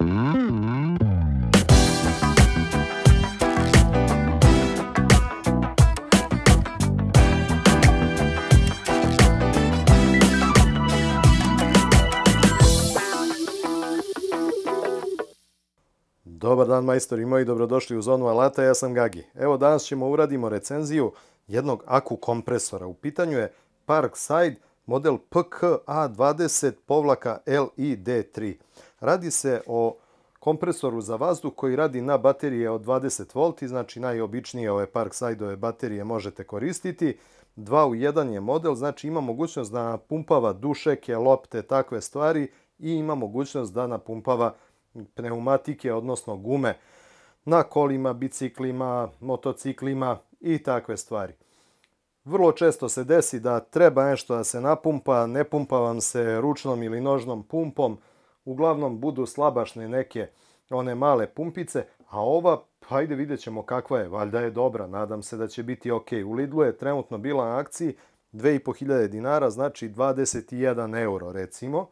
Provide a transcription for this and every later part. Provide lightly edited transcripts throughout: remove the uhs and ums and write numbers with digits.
Dobar dan majstori moji, dobrodošli u Zonu alata, ja sam Gagi. Evo danas ćemo uradimo recenziju jednog aku kompresora. U pitanju je Parkside model PKA20-LID3. Radi se o kompresoru za vazduh koji radi na baterije od 20 V, znači najobičnije ove Parkside-ove baterije možete koristiti. 2 u 1 je model, znači ima mogućnost da napumpava dušeke, lopte, takve stvari i ima mogućnost da napumpava pneumatike, odnosno gume na kolima, biciklima, motociklima i takve stvari. Vrlo često se desi da treba nešto da se napumpa, ne pumpa vam se ručnom ili nožnom pumpom, uglavnom budu slabašne neke one male pumpice, a ova, hajde vidjet ćemo kakva je, valjda je dobra, nadam se da će biti ok. U Lidlu je trenutno bila na akciji 2500 dinara, znači 21 euro recimo.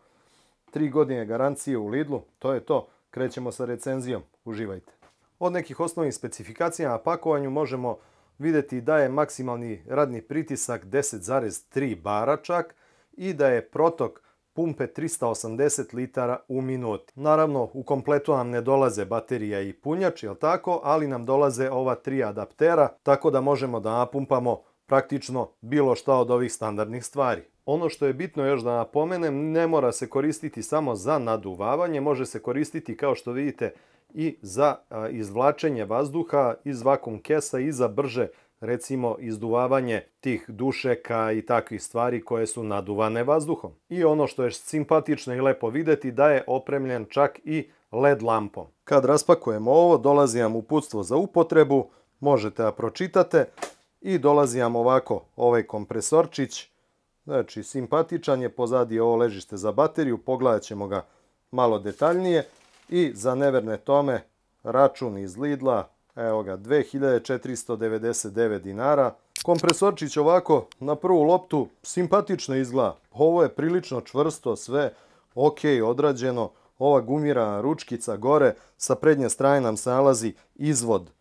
3 godine garancije u Lidlu, to je to. Krećemo sa recenzijom, uživajte. Od nekih osnovnih specifikacija na pakovanju možemo vidjeti da je maksimalni radni pritisak 10,3 bara čak i da je protok pumpe 380 litara u minuti. Naravno, u kompletu nam ne dolaze baterija i punjač, jel tako, ali nam dolaze ova 3 adaptera, tako da možemo da napumpamo praktično bilo šta od ovih standardnih stvari. Ono što je bitno još da napomenem, ne mora se koristiti samo za naduvavanje, može se koristiti kao što vidite i za izvlačenje vazduha iz vakum kesa i za brže recimo izduvavanje tih dušeka i takvih stvari koje su naduvane vazduhom. I ono što je simpatično i lepo vidjeti da je opremljen čak i LED lampom. Kad raspakujemo ovo, dolazi nam uputstvo za upotrebu, možete da pročitate i dolazi nam ovako ovaj kompresorčić. Znači, simpatičan je, pozadi ovo ležište za bateriju, pogledat ćemo ga malo detaljnije. I za neverne tome, račun iz Lidla, evo ga, 2499 dinara. Kompresorčić ovako, na prvu loptu, simpatično izgleda. Ovo je prilično čvrsto, sve ok, odrađeno. Ova gumirana ručkica gore, sa prednje strane nam se nalazi izvod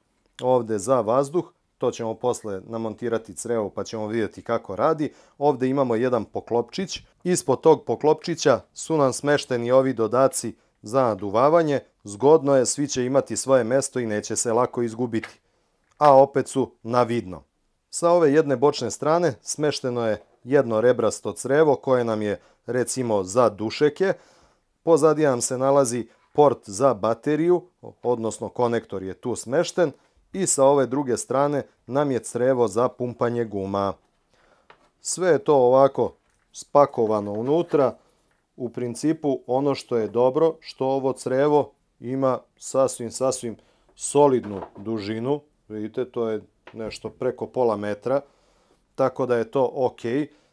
ovde za vazduh. To ćemo posle namontirati crevo pa ćemo vidjeti kako radi. Ovdje imamo jedan poklopčić. Ispod tog poklopčića su nam smešteni ovi dodaci za naduvavanje. Zgodno je, svi će imati svoje mesto i neće se lako izgubiti. A opet su na vidno. Sa ove jedne bočne strane smešteno je jedno rebrasto crevo koje nam je recimo za dušeke. Pozadije nam se nalazi port za bateriju, odnosno konektor je tu smešten. I sa ove druge strane nam je crevo za pumpanje guma. Sve je to ovako spakovano unutra. U principu ono što je dobro, što ovo crevo ima sasvim solidnu dužinu. Vidite, to je nešto preko pola metra. Tako da je to ok.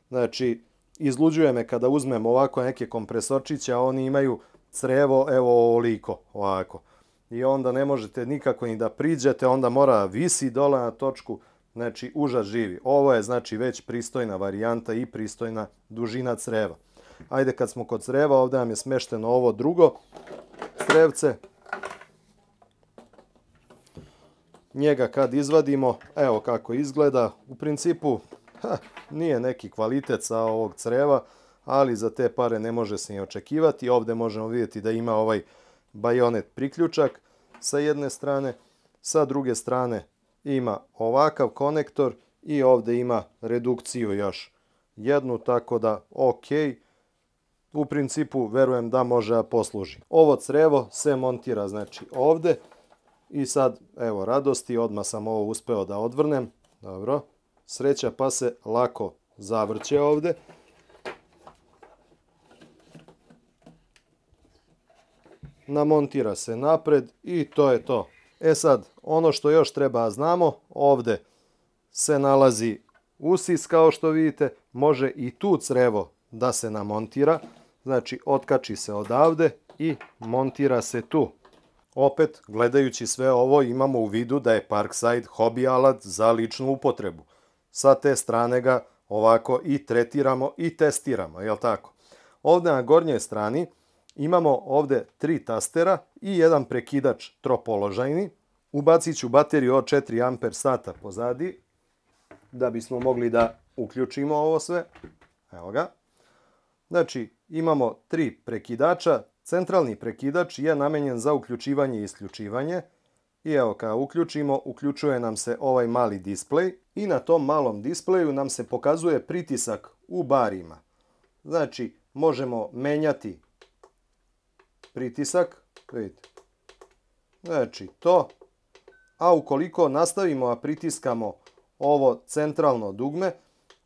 Znači, izluđuje me kada uzmem ovako neke kompresorčiće, a oni imaju crevo evo ovoliko, ovako. I onda ne možete nikako ni da priđete, onda mora visi dole na točku, znači užas živi. Ovo je znači već pristojna varijanta i pristojna dužina creva. Ajde kad smo kod creva, ovdje nam je smešteno ovo drugo crevce. Njega kad izvadimo, evo kako izgleda. U principu nije neki kvalitet sa ovog creva, ali za te pare ne može se ni očekivati. Ovdje možemo vidjeti da ima ovaj bajonet priključak sa jedne strane, sa druge strane ima ovakav konektor i ovdje ima redukciju još jednu, tako da ok, u principu verujem da može da posluži. Ovo crevo se montira znači ovdje i sad evo radosti, odmah sam ovo uspeo da odvrnem, dobro, sreća pa se lako zavrće ovdje. Namontira se napred i to je to. E sad, ono što još treba znamo, ovdje se nalazi usis kao što vidite, može i tu crevo da se namontira, znači otkači se odavde i montira se tu. Opet, gledajući sve ovo imamo u vidu da je Parkside hobi alat za ličnu upotrebu. Sa te strane ga ovako i tretiramo i testiramo, jel tako? Ovdje na gornjoj strani Imamo ovdje 3 tastera i jedan prekidač tropoložajni. Ubacit ću bateriju od 4 amper sata pozadi da bismo mogli da uključimo ovo sve. Evo ga. Znači, imamo 3 prekidača. Centralni prekidač je namenjen za uključivanje i isključivanje. I evo, kada uključimo, uključuje nam se ovaj mali displej i na tom malom displeju nam se pokazuje pritisak u barima. Znači, možemo menjati pritisak. Vidite. Znači, to. A ukoliko nastavimo a pritiskamo ovo centralno dugme,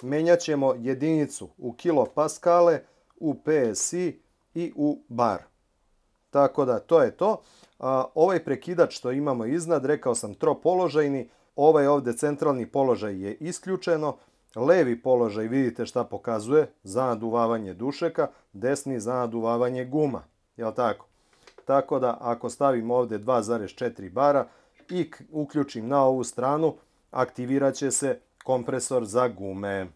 menjat ćemo jedinicu u kilopaskale, u PSI i u bar. Tako da to je to. Ovaj prekidač što imamo iznad, rekao sam tropoložajni, ovaj ovdje centralni položaj je isključeno, levi položaj vidite šta pokazuje, za naduvavanje dušeka, desni za naduvavanje guma. Jel tako? Tako da ako stavim ovdje 2,4 bara i uključim na ovu stranu, aktivirat će se kompresor za gume.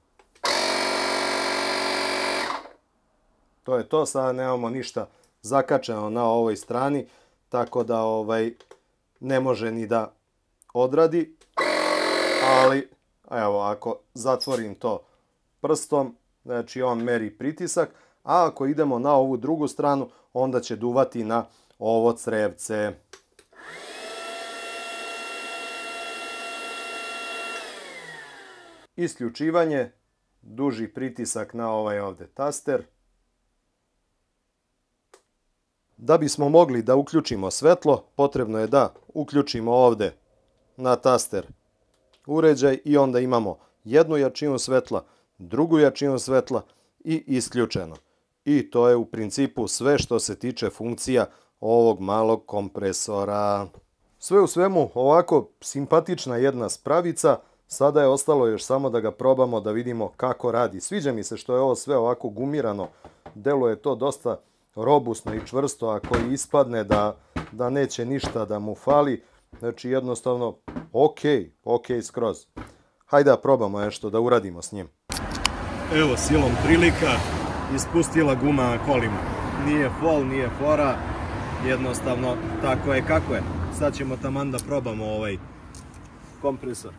To je to, sada nemamo ništa zakačeno na ovoj strani, tako da ne može ni da odradi, ali evo ako zatvorim to prstom, znači on meri pritisak, a ako idemo na ovu drugu stranu, onda će duvati na ovo crevce. Isključivanje, duži pritisak na ovaj ovdje taster. Da bismo mogli da uključimo svetlo, potrebno je da uključimo ovdje na taster uređaj i onda imamo jednu jačinu svetla, drugu jačinu svetla i isključeno. I to je u principu sve što se tiče funkcija ovog malog kompresora. Sve u svemu ovako simpatična jedna spravica. Sada je ostalo još samo da ga probamo da vidimo kako radi. Sviđa mi se što je ovo sve ovako gumirano. Deluje to dosta robusno i čvrsto, ako ispadne da neće ništa da mu fali. Znači jednostavno ok skroz. Hajde da probamo nešto da uradimo s njim. Evo silom prilika ispustila guma na kolima. Nije fol, nije fora, jednostavno tako je kako je. Sad ćemo taman da probamo ovaj kompresor.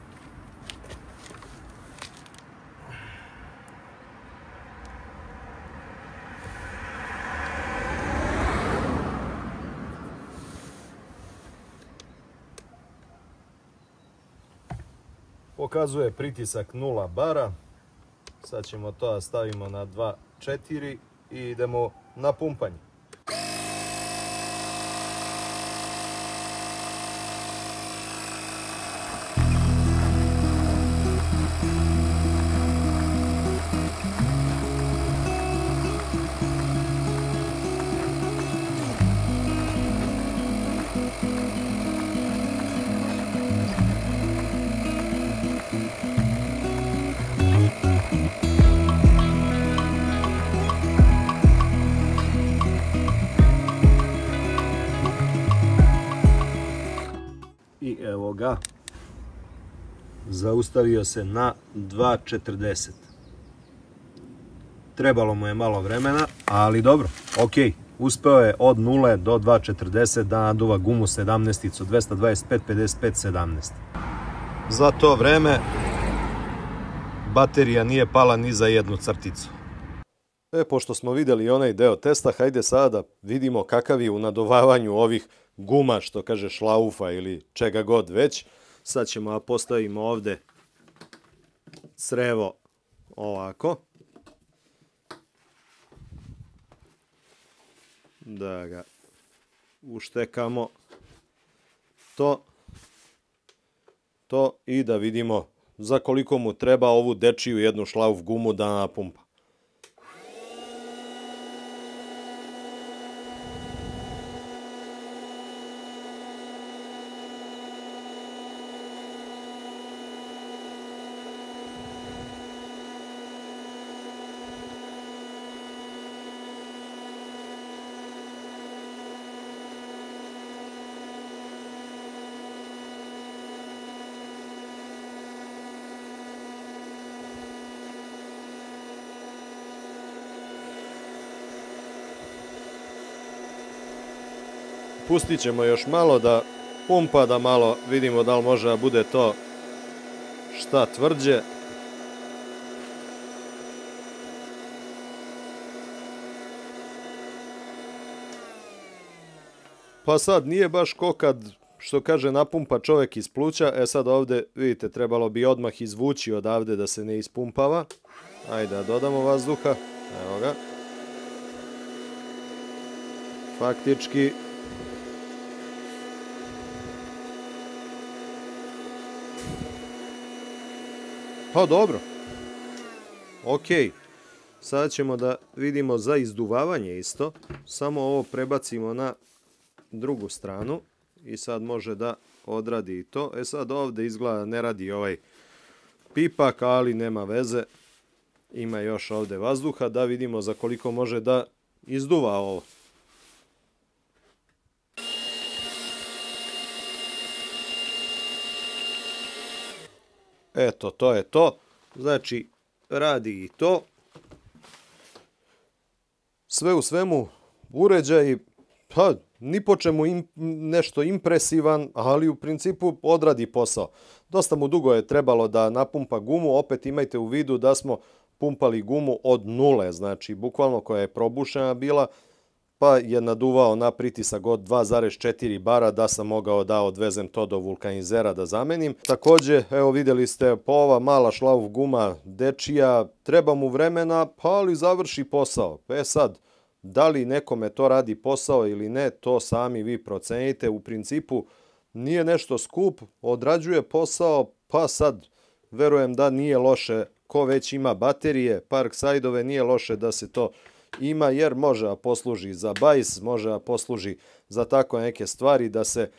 Pokazuje pritisak 0 bara. Sad ćemo to da stavimo na 2,4 i idemo na pumpanje. I evo ga, zaustavio se na 2,40. Trebalo mu je malo vremena, ali dobro, ok. Uspeo je od 0 do 2,40 da naduva gumu 17-icu, 225, 55, 17. Za to vreme baterija nije pala ni za jednu crticu. Pošto smo vidjeli onaj deo testa, hajde sada da vidimo kakav je u nadovavanju ovih guma, što kaže šlaufa ili čega god već. Sad ćemo da postavimo ovdje crevo ovako. Da ga uštekamo. To i da vidimo za koliko mu treba ovu dečiju jednu šlauf gumu da napumpa. pustit ćemo još malo da pumpa, da malo vidimo da li može da bude to šta tvrđe. Pa sad nije baš ko kad, što kaže, napumpa čovjek iz pluća. E sad ovdje, vidite, trebalo bi odmah izvući odavde da se ne ispumpava. Ajde da dodamo vazduha. Evo ga. Faktički pa dobro. Ok. Sada ćemo da vidimo za izduvavanje isto. Samo ovo prebacimo na drugu stranu i sad može da odradi i to. E sad ovdje izgleda ne radi ovaj pipak, ali nema veze. Ima još ovdje vazduha, da vidimo za koliko može da izduva ovo. Eto, to je to. Znači, radi i to. Sve u svemu, uređaj, pa, ni po čemu nešto impresivan, ali u principu odradi posao. Dosta mu dugo je trebalo da napumpa gumu, opet imajte u vidu da smo pumpali gumu od nule, znači bukvalno koja je probušena bila, pa je naduvao na pritisak od 2,4 bara da sam mogao da odvezem to do vulkanizera da zamenim. Također, evo vidjeli ste, pa ova mala šlauf guma dečija, treba mu vremena, pa ali završi posao. E sad, da li nekome to radi posao ili ne, to sami vi procenite. U principu nije nešto skup, odrađuje posao, pa sad verujem da nije loše, ko već ima baterije, Parksidove, nije loše da se to ima, jer može da posluži za bajs, može da posluži za tako neke stvari, da se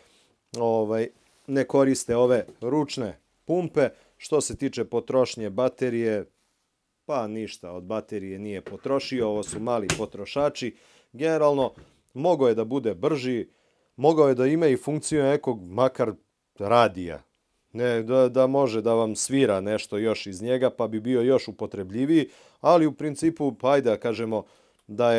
ne koriste ove ručne pumpe. Što se tiče potrošnje baterije, pa ništa od baterije nije potrošio, ovo su mali potrošači. Generalno, mogao je da bude brži, mogao je da ima i funkciju nekog makar radija. Ne, da može da vam svira nešto još iz njega, pa bi bio još upotrebljiviji, ali u principu, pa ajde da kažemo da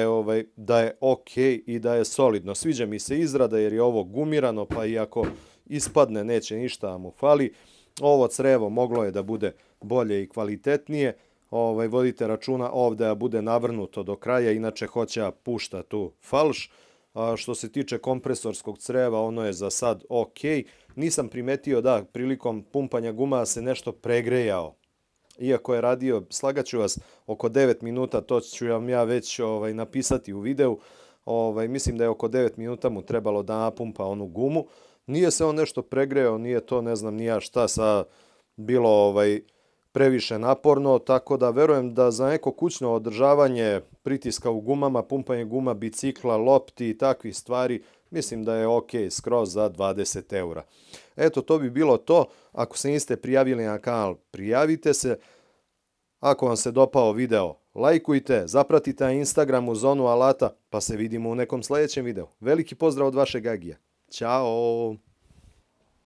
je ok i da je solidno. Sviđa mi se izrada jer je ovo gumirano, pa i ako ispadne neće ništa da mu fali. Ovo crevo moglo je da bude bolje i kvalitetnije. Vodite računa ovdje da bude navrnuto do kraja, inače hoće da pušta tu falš. Što se tiče kompresorskog creva, ono je za sad ok. Nisam primetio da prilikom pumpanja guma se nešto pregrejao. Iako je radio, slagaću vas, oko 9 minuta, to ću vam ja već napisati u videu. Mislim da je oko 9 minuta mu trebalo da napumpa onu gumu. Nije se on nešto pregrejao, nije to ne znam ni ja šta sa bilo previše naporno, tako da verujem da za neko kućno održavanje pritiska u gumama, pumpanje guma, bicikla, lopti i takvih stvari, mislim da je ok skroz za 20 eura. Eto, to bi bilo to. Ako se niste prijavili na kanal, prijavite se. Ako vam se dopao video, lajkujte, zapratite na Instagramu Zonu Alata, pa se vidimo u nekom sljedećem videu. Veliki pozdrav od vašeg Agija. Ćao!